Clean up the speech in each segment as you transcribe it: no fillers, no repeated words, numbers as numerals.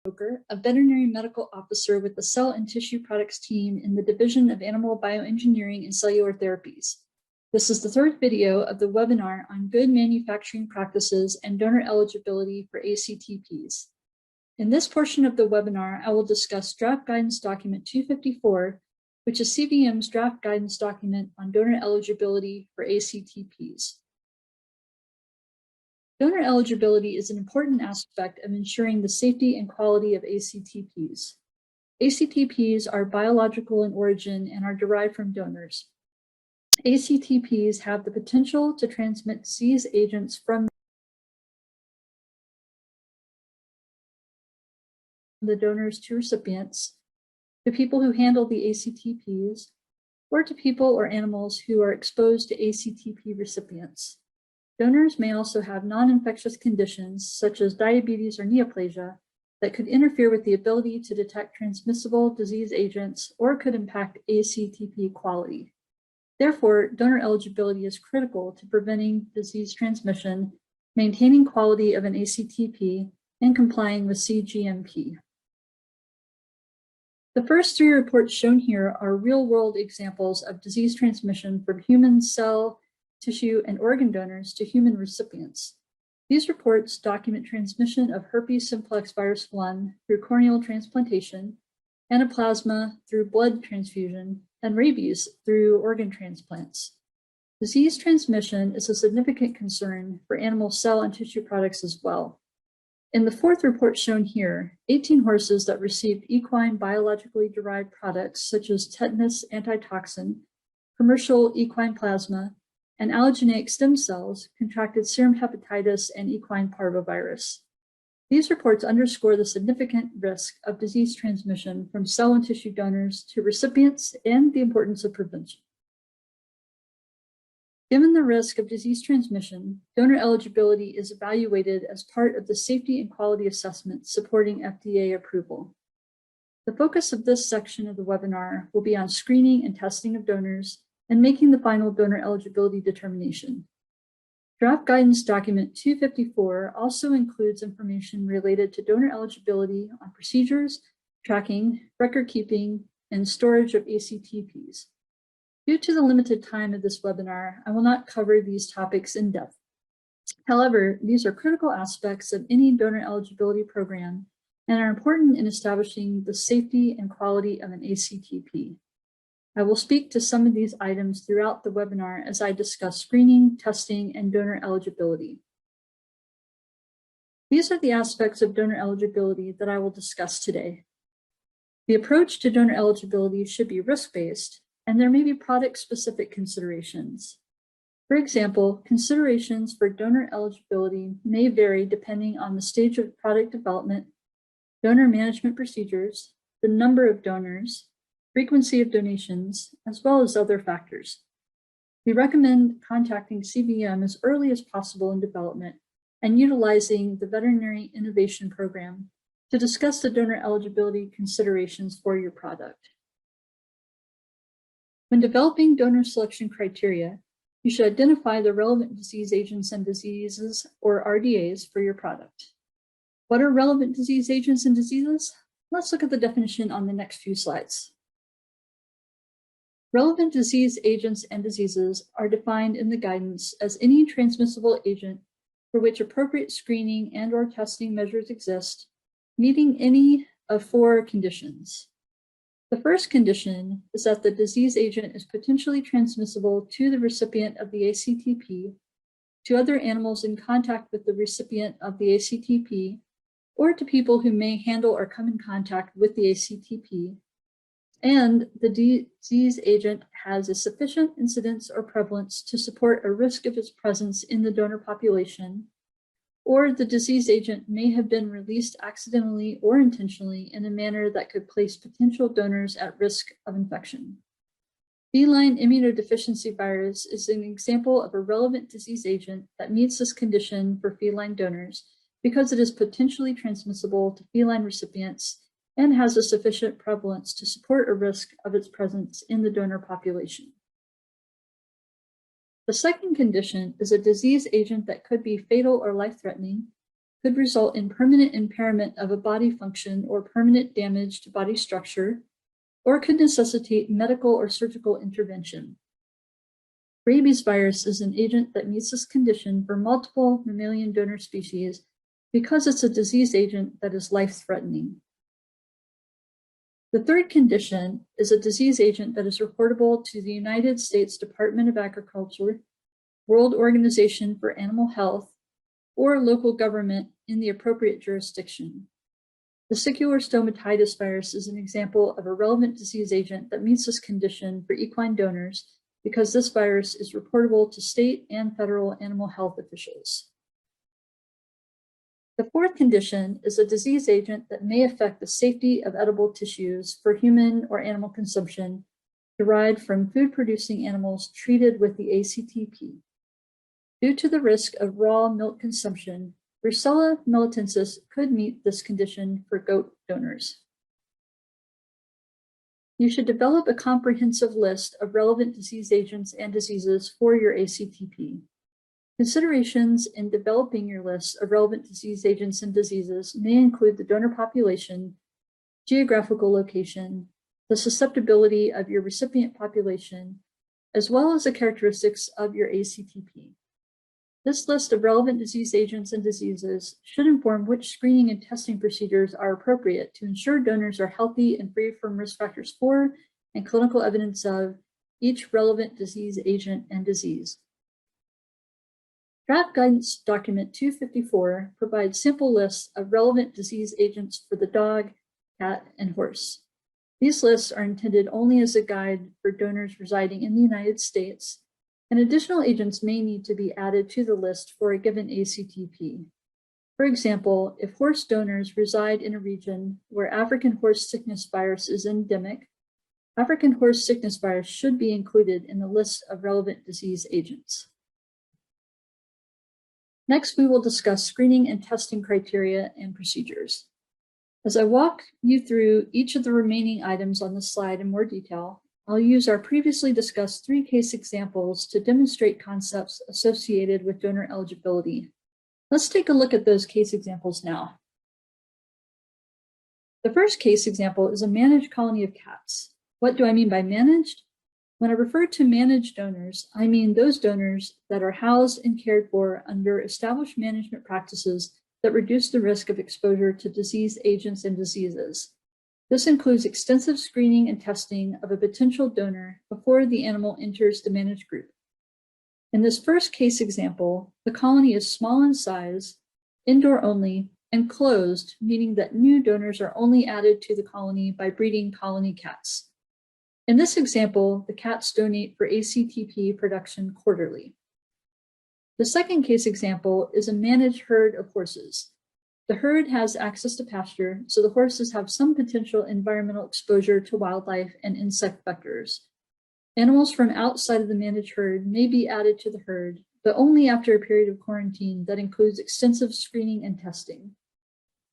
A veterinary medical officer with the Cell and Tissue Products team in the Division of Animal Bioengineering and Cellular Therapies. This is the third video of the webinar on good manufacturing practices and donor eligibility for ACTPs. In this portion of the webinar, I will discuss Draft Guidance Document 254, which is CVM's draft guidance document on donor eligibility for ACTPs. Donor eligibility is an important aspect of ensuring the safety and quality of ACTPs. ACTPs are biological in origin and are derived from donors. ACTPs have the potential to transmit disease agents from the donors to recipients, to people who handle the ACTPs, or to people or animals who are exposed to ACTP recipients. Donors may also have non-infectious conditions such as diabetes or neoplasia that could interfere with the ability to detect transmissible disease agents or could impact ACTP quality. Therefore, donor eligibility is critical to preventing disease transmission, maintaining quality of an ACTP, and complying with cGMP. The first three reports shown here are real-world examples of disease transmission from human cell, tissue, and organ donors to human recipients. These reports document transmission of herpes simplex virus 1 through corneal transplantation, anaplasma through blood transfusion, and rabies through organ transplants. Disease transmission is a significant concern for animal cell and tissue products as well. In the fourth report shown here, 18 horses that received equine biologically derived products such as tetanus antitoxin, commercial equine plasma, and allogeneic stem cells contracted serum hepatitis and equine parvovirus. These reports underscore the significant risk of disease transmission from cell and tissue donors to recipients and the importance of prevention. Given the risk of disease transmission, donor eligibility is evaluated as part of the safety and quality assessment supporting FDA approval. The focus of this section of the webinar will be on screening and testing of donors and making the final donor eligibility determination. Draft Guidance Document 254 also includes information related to donor eligibility on procedures, tracking, record keeping, and storage of ACTPs. Due to the limited time of this webinar, I will not cover these topics in depth. However, these are critical aspects of any donor eligibility program and are important in establishing the safety and quality of an ACTP. I will speak to some of these items throughout the webinar as I discuss screening, testing, and donor eligibility. These are the aspects of donor eligibility that I will discuss today. The approach to donor eligibility should be risk-based, and there may be product-specific considerations. For example, considerations for donor eligibility may vary depending on the stage of product development, donor management procedures, the number of donors, frequency of donations, as well as other factors. We recommend contacting CVM as early as possible in development and utilizing the Veterinary Innovation Program to discuss the donor eligibility considerations for your product. When developing donor selection criteria, you should identify the relevant disease agents and diseases, or RDAs, for your product. What are relevant disease agents and diseases? Let's look at the definition on the next few slides. Relevant disease agents and diseases are defined in the guidance as any transmissible agent for which appropriate screening and/or testing measures exist, meeting any of four conditions. The first condition is that the disease agent is potentially transmissible to the recipient of the ACTP, to other animals in contact with the recipient of the ACTP, or to people who may handle or come in contact with the ACTP, and the disease agent has a sufficient incidence or prevalence to support a risk of its presence in the donor population, or the disease agent may have been released accidentally or intentionally in a manner that could place potential donors at risk of infection. Feline immunodeficiency virus is an example of a relevant disease agent that meets this condition for feline donors because it is potentially transmissible to feline recipients and has a sufficient prevalence to support a risk of its presence in the donor population. The second condition is a disease agent that could be fatal or life-threatening, could result in permanent impairment of a body function or permanent damage to body structure, or could necessitate medical or surgical intervention. Rabies virus is an agent that meets this condition for multiple mammalian donor species because it's a disease agent that is life-threatening. The third condition is a disease agent that is reportable to the United States Department of Agriculture, World Organization for Animal Health, or local government in the appropriate jurisdiction. Vesicular stomatitis virus is an example of a relevant disease agent that meets this condition for equine donors because this virus is reportable to state and federal animal health officials. The fourth condition is a disease agent that may affect the safety of edible tissues for human or animal consumption derived from food-producing animals treated with the ACTP. Due to the risk of raw milk consumption, Brucella melitensis could meet this condition for goat donors. You should develop a comprehensive list of relevant disease agents and diseases for your ACTP. Considerations in developing your list of relevant disease agents and diseases may include the donor population, geographical location, the susceptibility of your recipient population, as well as the characteristics of your ACTP. This list of relevant disease agents and diseases should inform which screening and testing procedures are appropriate to ensure donors are healthy and free from risk factors for and clinical evidence of each relevant disease agent and disease. Draft Guidance Document 254 provides simple lists of relevant disease agents for the dog, cat, and horse. These lists are intended only as a guide for donors residing in the United States, and additional agents may need to be added to the list for a given ACTP. For example, if horse donors reside in a region where African horse sickness virus is endemic, African horse sickness virus should be included in the list of relevant disease agents. Next, we will discuss screening and testing criteria and procedures. As I walk you through each of the remaining items on this slide in more detail, I'll use our previously discussed 3 case examples to demonstrate concepts associated with donor eligibility. Let's take a look at those case examples now. The first case example is a managed colony of cats. What do I mean by managed? When I refer to managed donors, I mean those donors that are housed and cared for under established management practices that reduce the risk of exposure to disease agents and diseases. This includes extensive screening and testing of a potential donor before the animal enters the managed group. In this first case example, the colony is small in size, indoor only, and closed, meaning that new donors are only added to the colony by breeding colony cats. In this example, the cats donate for ACTP production quarterly. The second case example is a managed herd of horses. The herd has access to pasture, so the horses have some potential environmental exposure to wildlife and insect vectors. Animals from outside of the managed herd may be added to the herd, but only after a period of quarantine that includes extensive screening and testing.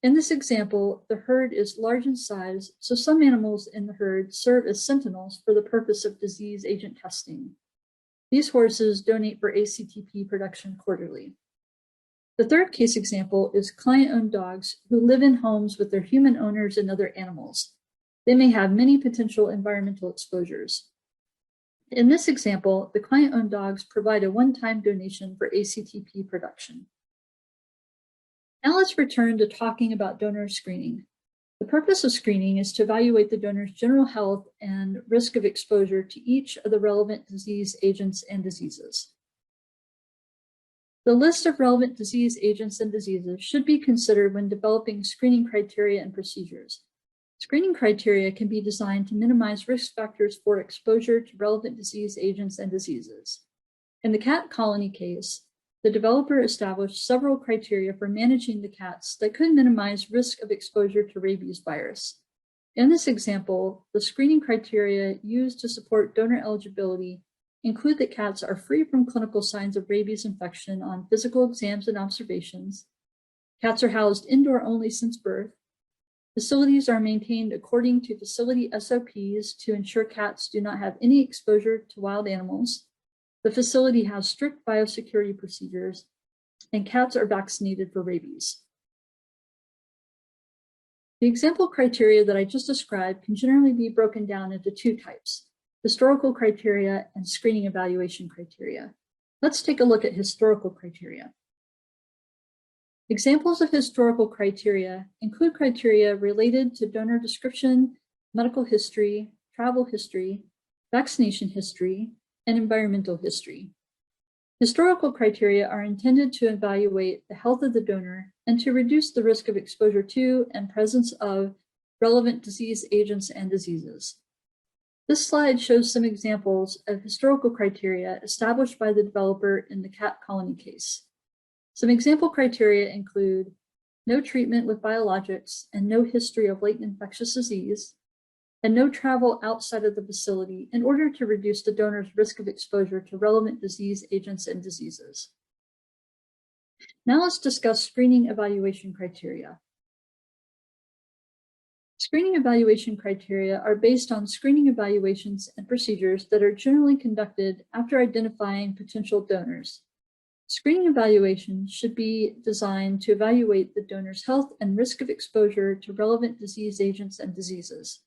In this example, the herd is large in size, so some animals in the herd serve as sentinels for the purpose of disease agent testing. These horses donate for ACTP production quarterly. The third case example is client-owned dogs who live in homes with their human owners and other animals. They may have many potential environmental exposures. In this example, the client-owned dogs provide a one-time donation for ACTP production. Now let's return to talking about donor screening. The purpose of screening is to evaluate the donor's general health and risk of exposure to each of the relevant disease agents and diseases. The list of relevant disease agents and diseases should be considered when developing screening criteria and procedures. Screening criteria can be designed to minimize risk factors for exposure to relevant disease agents and diseases. In the cat colony case, the developer established several criteria for managing the cats that could minimize risk of exposure to rabies virus. In this example, the screening criteria used to support donor eligibility include that cats are free from clinical signs of rabies infection on physical exams and observations. Cats are housed indoor only since birth. Facilities are maintained according to facility SOPs to ensure cats do not have any exposure to wild animals. The facility has strict biosecurity procedures, and cats are vaccinated for rabies. The example criteria that I just described can generally be broken down into two types: historical criteria and screening evaluation criteria. Let's take a look at historical criteria. Examples of historical criteria include criteria related to donor description, medical history, travel history, vaccination history, and environmental history. Historical criteria are intended to evaluate the health of the donor and to reduce the risk of exposure to and presence of relevant disease agents and diseases. This slide shows some examples of historical criteria established by the developer in the cat colony case. Some example criteria include no treatment with biologics and no history of latent infectious disease, and no travel outside of the facility in order to reduce the donor's risk of exposure to relevant disease agents and diseases. Now let's discuss screening evaluation criteria. Screening evaluation criteria are based on screening evaluations and procedures that are generally conducted after identifying potential donors. Screening evaluations should be designed to evaluate the donor's health and risk of exposure to relevant disease agents and diseases.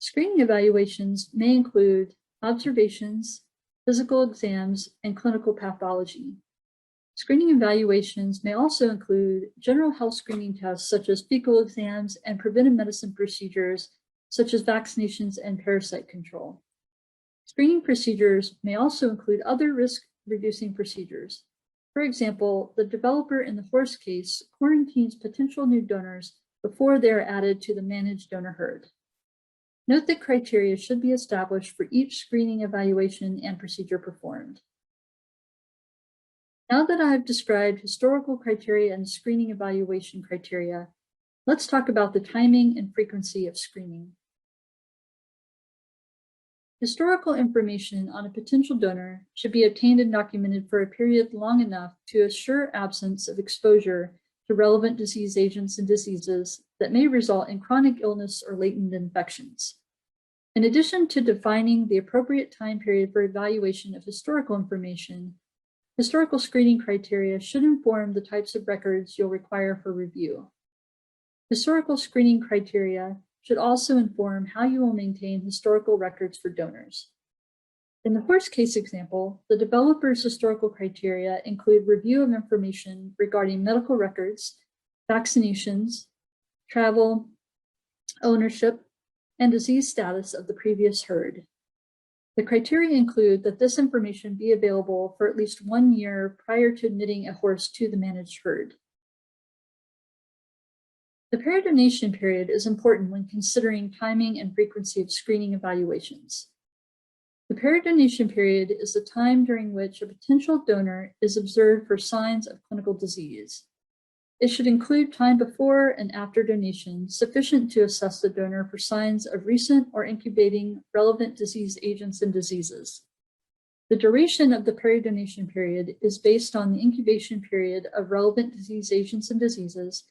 Screening evaluations may include observations, physical exams, and clinical pathology. Screening evaluations may also include general health screening tests such as fecal exams and preventive medicine procedures such as vaccinations and parasite control. Screening procedures may also include other risk-reducing procedures. For example, the developer in the horse case quarantines potential new donors before they are added to the managed donor herd. Note that criteria should be established for each screening evaluation and procedure performed. Now that I have described historical criteria and screening evaluation criteria, let's talk about the timing and frequency of screening. Historical information on a potential donor should be obtained and documented for a period long enough to assure absence of exposure to relevant disease agents and diseases that may result in chronic illness or latent infections. In addition to defining the appropriate time period for evaluation of historical information, historical screening criteria should inform the types of records you'll require for review. Historical screening criteria should also inform how you will maintain historical records for donors. In the horse case example, the developer's historical criteria include review of information regarding medical records, vaccinations, travel, ownership, and disease status of the previous herd. The criteria include that this information be available for at least 1 year prior to admitting a horse to the managed herd. The peridonation period is important when considering timing and frequency of screening evaluations. The peridonation period is the time during which a potential donor is observed for signs of clinical disease. It should include time before and after donation sufficient to assess the donor for signs of recent or incubating relevant disease agents and diseases. The duration of the peridonation period is based on the incubation period of relevant disease agents and diseases,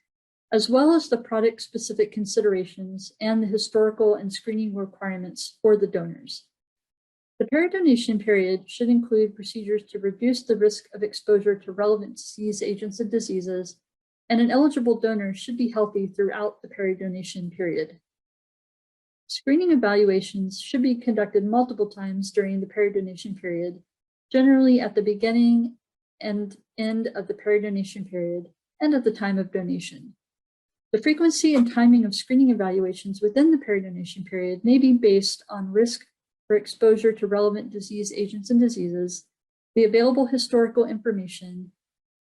as well as the product-specific considerations and the historical and screening requirements for the donors. The peridonation period should include procedures to reduce the risk of exposure to relevant disease agents and diseases, and an eligible donor should be healthy throughout the peridonation period. Screening evaluations should be conducted multiple times during the peridonation period, generally at the beginning and end of the peridonation period and at the time of donation. The frequency and timing of screening evaluations within the peridonation period may be based on risk for exposure to relevant disease agents and diseases, the available historical information,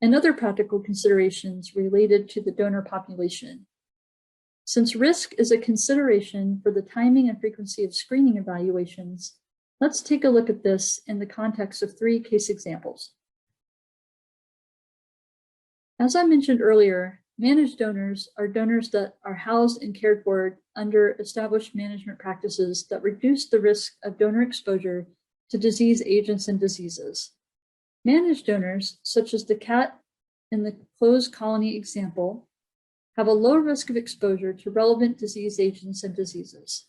and other practical considerations related to the donor population. Since risk is a consideration for the timing and frequency of screening evaluations, let's take a look at this in the context of 3 case examples. As I mentioned earlier, managed donors are donors that are housed and cared for under established management practices that reduce the risk of donor exposure to disease agents and diseases. Managed donors, such as the cat in the closed colony example, have a low risk of exposure to relevant disease agents and diseases.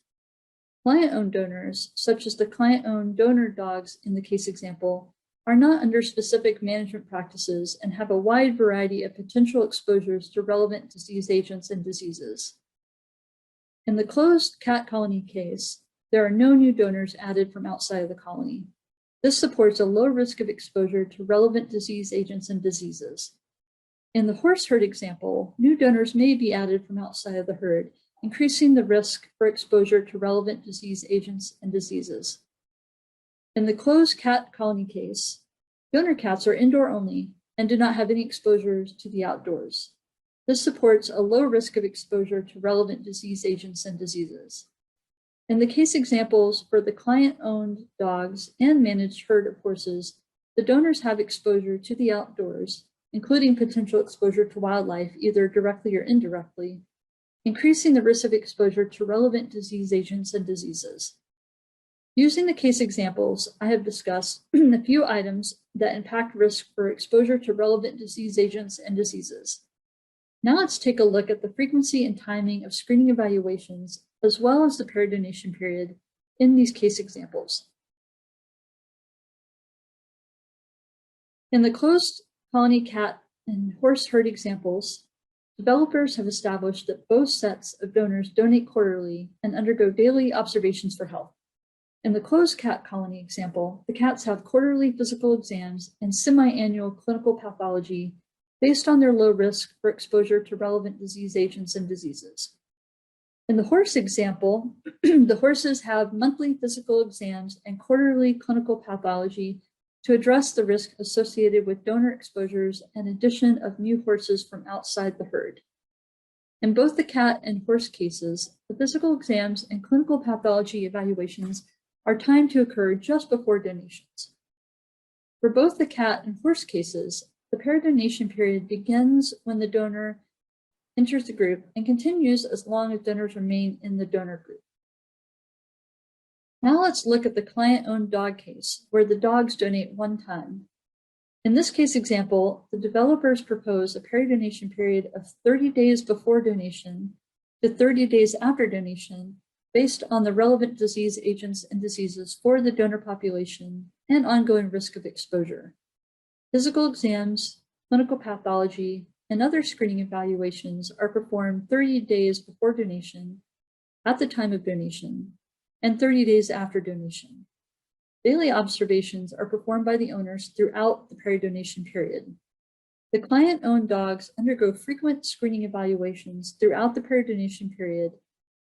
Client-owned donors, such as the client-owned donor dogs in the case example, are not under specific management practices and have a wide variety of potential exposures to relevant disease agents and diseases. In the closed cat colony case, there are no new donors added from outside of the colony. This supports a low risk of exposure to relevant disease agents and diseases. In the horse herd example, new donors may be added from outside of the herd, increasing the risk for exposure to relevant disease agents and diseases. In the closed cat colony case, donor cats are indoor only and do not have any exposures to the outdoors. This supports a low risk of exposure to relevant disease agents and diseases. In the case examples for the client-owned dogs and managed herd of horses, the donors have exposure to the outdoors, including potential exposure to wildlife, either directly or indirectly, increasing the risk of exposure to relevant disease agents and diseases. Using the case examples, I have discussed a few items that impact risk for exposure to relevant disease agents and diseases. Now let's take a look at the frequency and timing of screening evaluations, as well as the peri-donation period in these case examples. In the closed colony cat and horse herd examples, developers have established that both sets of donors donate quarterly and undergo daily observations for health. In the closed cat colony example, the cats have quarterly physical exams and semi-annual clinical pathology based on their low risk for exposure to relevant disease agents and diseases. In the horse example, the horses have monthly physical exams and quarterly clinical pathology to address the risk associated with donor exposures and addition of new horses from outside the herd. In both the cat and horse cases, the physical exams and clinical pathology evaluations are timed to occur just before donations. For both the cat and horse cases, the peri-donation period begins when the donor enters the group and continues as long as donors remain in the donor group. Now let's look at the client-owned dog case, where the dogs donate one time. In this case example, the developers propose a peri-donation period of 30 days before donation to 30 days after donation, based on the relevant disease agents and diseases for the donor population and ongoing risk of exposure. Physical exams, clinical pathology, and other screening evaluations are performed 30 days before donation, at the time of donation, and 30 days after donation. Daily observations are performed by the owners throughout the peri-donation period. The client-owned dogs undergo frequent screening evaluations throughout the peri-donation period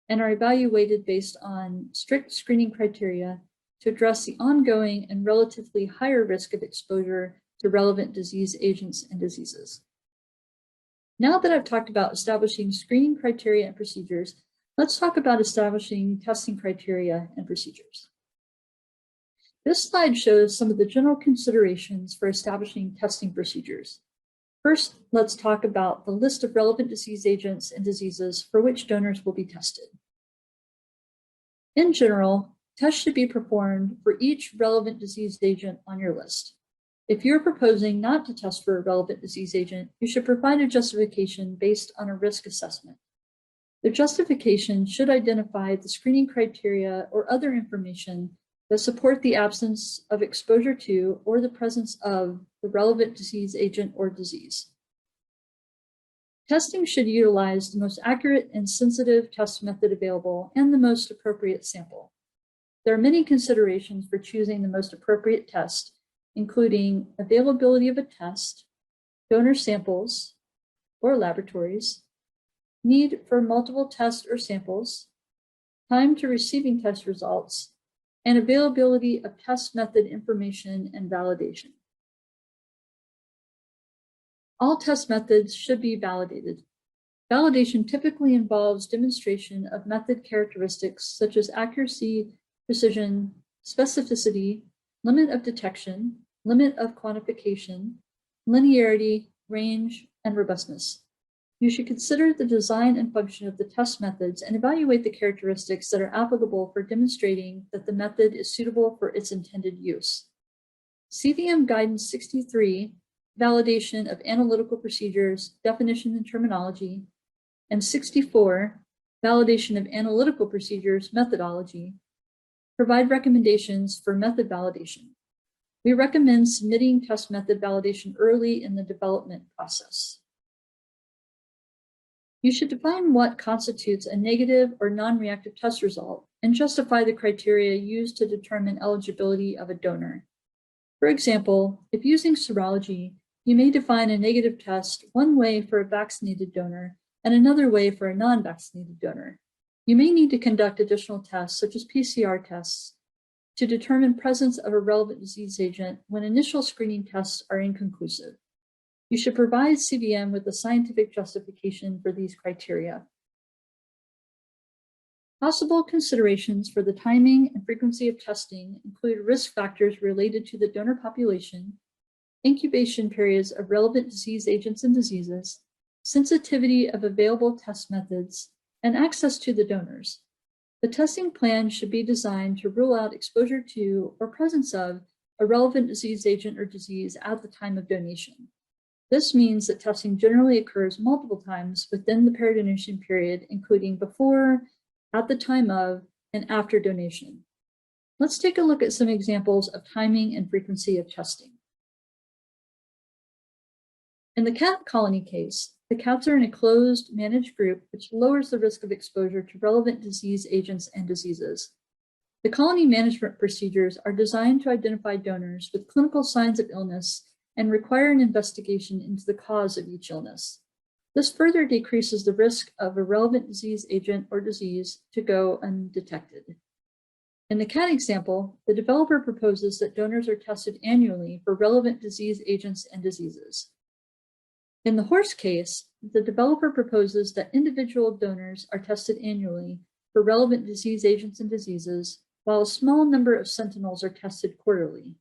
and are evaluated based on strict screening criteria to address the ongoing and relatively higher risk of exposure to relevant disease agents and diseases. Now that I've talked about establishing screening criteria and procedures, let's talk about establishing testing criteria and procedures. This slide shows some of the general considerations for establishing testing procedures. First, let's talk about the list of relevant disease agents and diseases for which donors will be tested. In general, tests should be performed for each relevant disease agent on your list. If you're proposing not to test for a relevant disease agent, you should provide a justification based on a risk assessment. The justification should identify the screening criteria or other information that support the absence of exposure to or the presence of the relevant disease agent or disease. Testing should utilize the most accurate and sensitive test method available and the most appropriate sample. There are many considerations for choosing the most appropriate test, including availability of a test, donor samples or laboratories, need for multiple tests or samples, time to receiving test results, and availability of test method information and validation. All test methods should be validated. Validation typically involves demonstration of method characteristics such as accuracy, precision, specificity, limit of detection, limit of quantification, linearity, range, and robustness. You should consider the design and function of the test methods and evaluate the characteristics that are applicable for demonstrating that the method is suitable for its intended use. CVM Guidance 63, Validation of Analytical Procedures, Definition and Terminology, and 64, Validation of Analytical Procedures, Methodology, provide recommendations for method validation. We recommend submitting test method validation early in the development process. You should define what constitutes a negative or non-reactive test result and justify the criteria used to determine eligibility of a donor. For example, if using serology, you may define a negative test one way for a vaccinated donor and another way for a non-vaccinated donor. You may need to conduct additional tests, such as PCR tests, to determine presence of a relevant disease agent when initial screening tests are inconclusive. You should provide CVM with a scientific justification for these criteria. Possible considerations for the timing and frequency of testing include risk factors related to the donor population, incubation periods of relevant disease agents and diseases, sensitivity of available test methods, and access to the donors. The testing plan should be designed to rule out exposure to or presence of a relevant disease agent or disease at the time of donation. This means that testing generally occurs multiple times within the peridonation period, including before, at the time of, and after donation. Let's take a look at some examples of timing and frequency of testing. In the cat colony case, the cats are in a closed, managed group, which lowers the risk of exposure to relevant disease agents and diseases. The colony management procedures are designed to identify donors with clinical signs of illness and require an investigation into the cause of each illness. This further decreases the risk of a relevant disease agent or disease to go undetected. In the cat example, the developer proposes that donors are tested annually for relevant disease agents and diseases. In the horse case, the developer proposes that individual donors are tested annually for relevant disease agents and diseases, while a small number of sentinels are tested quarterly.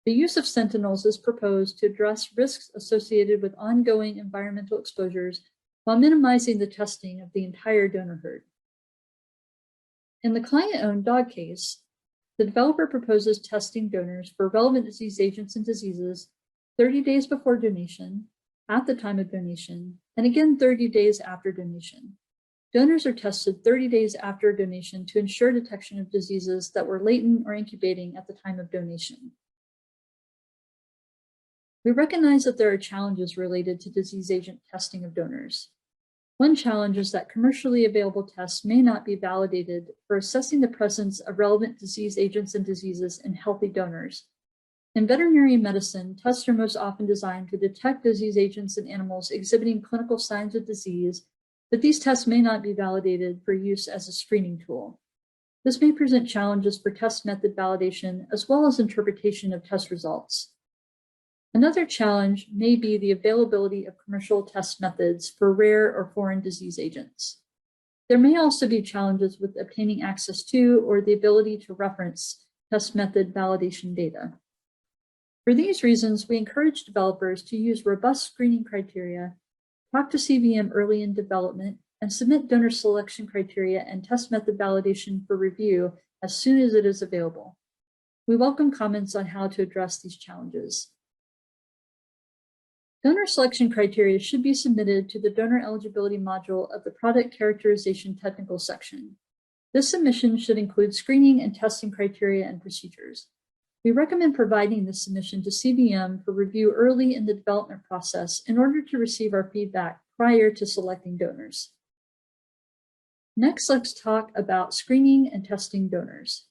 The use of sentinels is proposed to address risks associated with ongoing environmental exposures while minimizing the testing of the entire donor herd. In the client-owned dog case, the developer proposes testing donors for relevant disease agents and diseases 30 days before donation, at the time of donation, and again 30 days after donation. Donors are tested 30 days after donation to ensure detection of diseases that were latent or incubating at the time of donation. We recognize that there are challenges related to disease agent testing of donors. One challenge is that commercially available tests may not be validated for assessing the presence of relevant disease agents and diseases in healthy donors. In veterinary medicine, tests are most often designed to detect disease agents in animals exhibiting clinical signs of disease, but these tests may not be validated for use as a screening tool. This may present challenges for test method validation as well as interpretation of test results. Another challenge may be the availability of commercial test methods for rare or foreign disease agents. There may also be challenges with obtaining access to or the ability to reference test method validation data. For these reasons, we encourage developers to use robust screening criteria, talk to CVM early in development, and submit donor selection criteria and test method validation for review as soon as it is available. We welcome comments on how to address these challenges. Donor selection criteria should be submitted to the donor eligibility module of the product characterization technical section. This submission should include screening and testing criteria and procedures. We recommend providing this submission to CVM for review early in the development process in order to receive our feedback prior to selecting donors. Next, let's talk about screening and testing donors.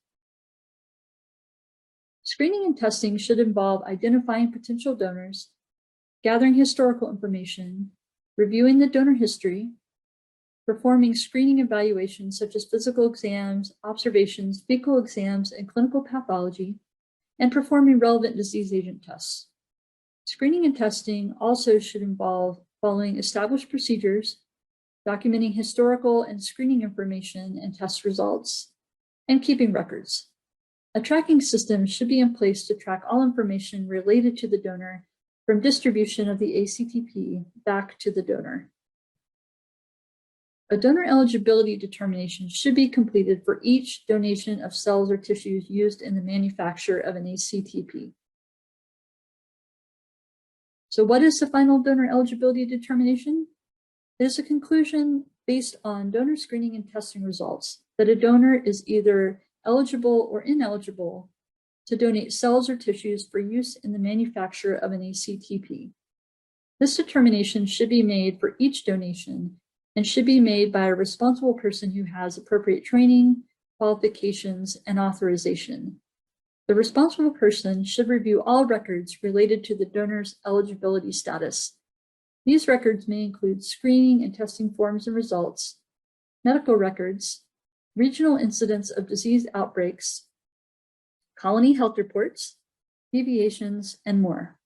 Screening and testing should involve identifying potential donors, gathering historical information, reviewing the donor history, performing screening evaluations such as physical exams, observations, fecal exams, and clinical pathology, and performing relevant disease agent tests. Screening and testing also should involve following established procedures, documenting historical and screening information and test results, and keeping records. A tracking system should be in place to track all information related to the donor from distribution of the ACTP back to the donor. A donor eligibility determination should be completed for each donation of cells or tissues used in the manufacture of an ACTP. So what is the final donor eligibility determination? It is a conclusion based on donor screening and testing results that a donor is either eligible or ineligible to donate cells or tissues for use in the manufacture of an ACTP. This determination should be made for each donation and should be made by a responsible person who has appropriate training, qualifications, and authorization. The responsible person should review all records related to the donor's eligibility status. These records may include screening and testing forms and results, medical records, regional incidents of disease outbreaks, colony health reports, deviations, and more.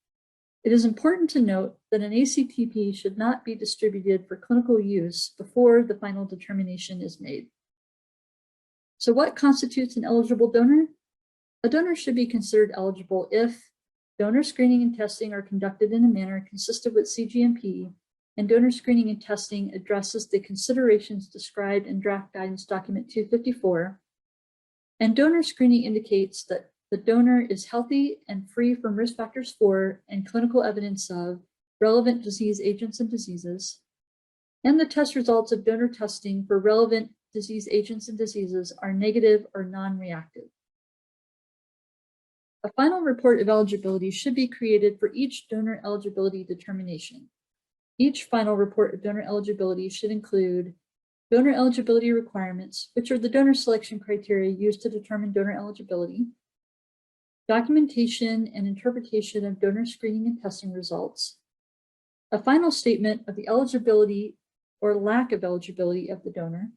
It is important to note that an ACTP should not be distributed for clinical use before the final determination is made. So what constitutes an eligible donor? A donor should be considered eligible if donor screening and testing are conducted in a manner consistent with CGMP, and donor screening and testing addresses the considerations described in draft guidance document 254, and donor screening indicates that the donor is healthy and free from risk factors for and clinical evidence of relevant disease agents and diseases, and the test results of donor testing for relevant disease agents and diseases are negative or non-reactive. A final report of eligibility should be created for each donor eligibility determination. Each final report of donor eligibility should include donor eligibility requirements, which are the donor selection criteria used to determine donor eligibility, documentation and interpretation of donor screening and testing results, a final statement of the eligibility or lack of eligibility of the donor,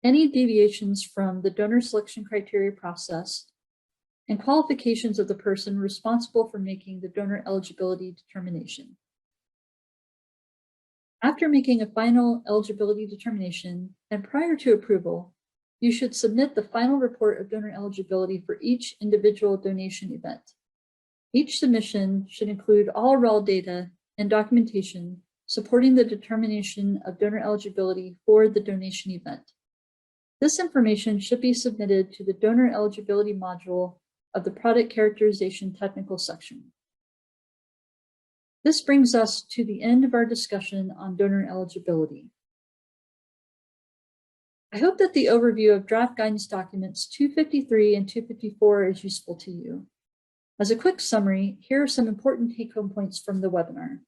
any deviations from the donor selection criteria process, and qualifications of the person responsible for making the donor eligibility determination. After making a final eligibility determination and prior to approval, you should submit the final report of donor eligibility for each individual donation event. Each submission should include all raw data and documentation supporting the determination of donor eligibility for the donation event. This information should be submitted to the donor eligibility module of the product characterization technical section. This brings us to the end of our discussion on donor eligibility. I hope that the overview of draft guidance documents 253 and 254 is useful to you. As a quick summary, here are some important take-home points from the webinar.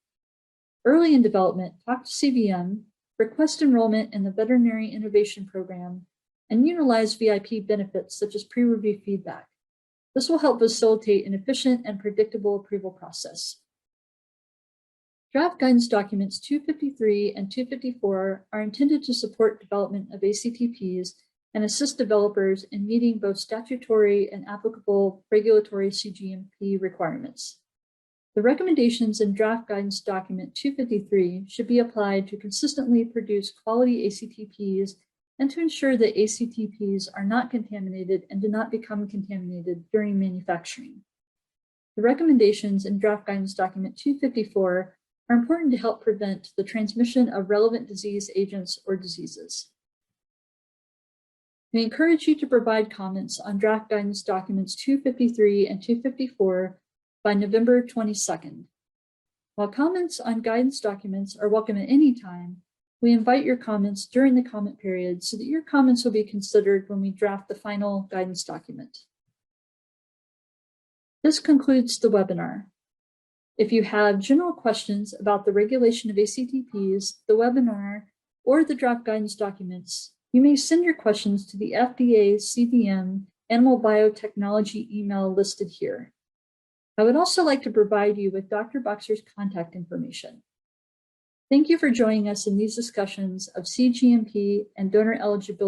Early in development, talk to CVM, request enrollment in the Veterinary Innovation Program, and utilize VIP benefits such as pre-review feedback. This will help facilitate an efficient and predictable approval process. Draft guidance documents 253 and 254 are intended to support development of ACTPs and assist developers in meeting both statutory and applicable regulatory CGMP requirements. The recommendations in draft guidance document 253 should be applied to consistently produce quality ACTPs and to ensure that ACTPs are not contaminated and do not become contaminated during manufacturing. The recommendations in draft guidance document 254 are important to help prevent the transmission of relevant disease agents or diseases. We encourage you to provide comments on draft guidance documents 253 and 254 by November 22nd. While comments on guidance documents are welcome at any time, we invite your comments during the comment period so that your comments will be considered when we draft the final guidance document. This concludes the webinar. If you have general questions about the regulation of ACTPs, the webinar, or the draft guidance documents, you may send your questions to the FDA CVM Animal Biotechnology email listed here. I would also like to provide you with Dr. Boxer's contact information. Thank you for joining us in these discussions of CGMP and donor eligibility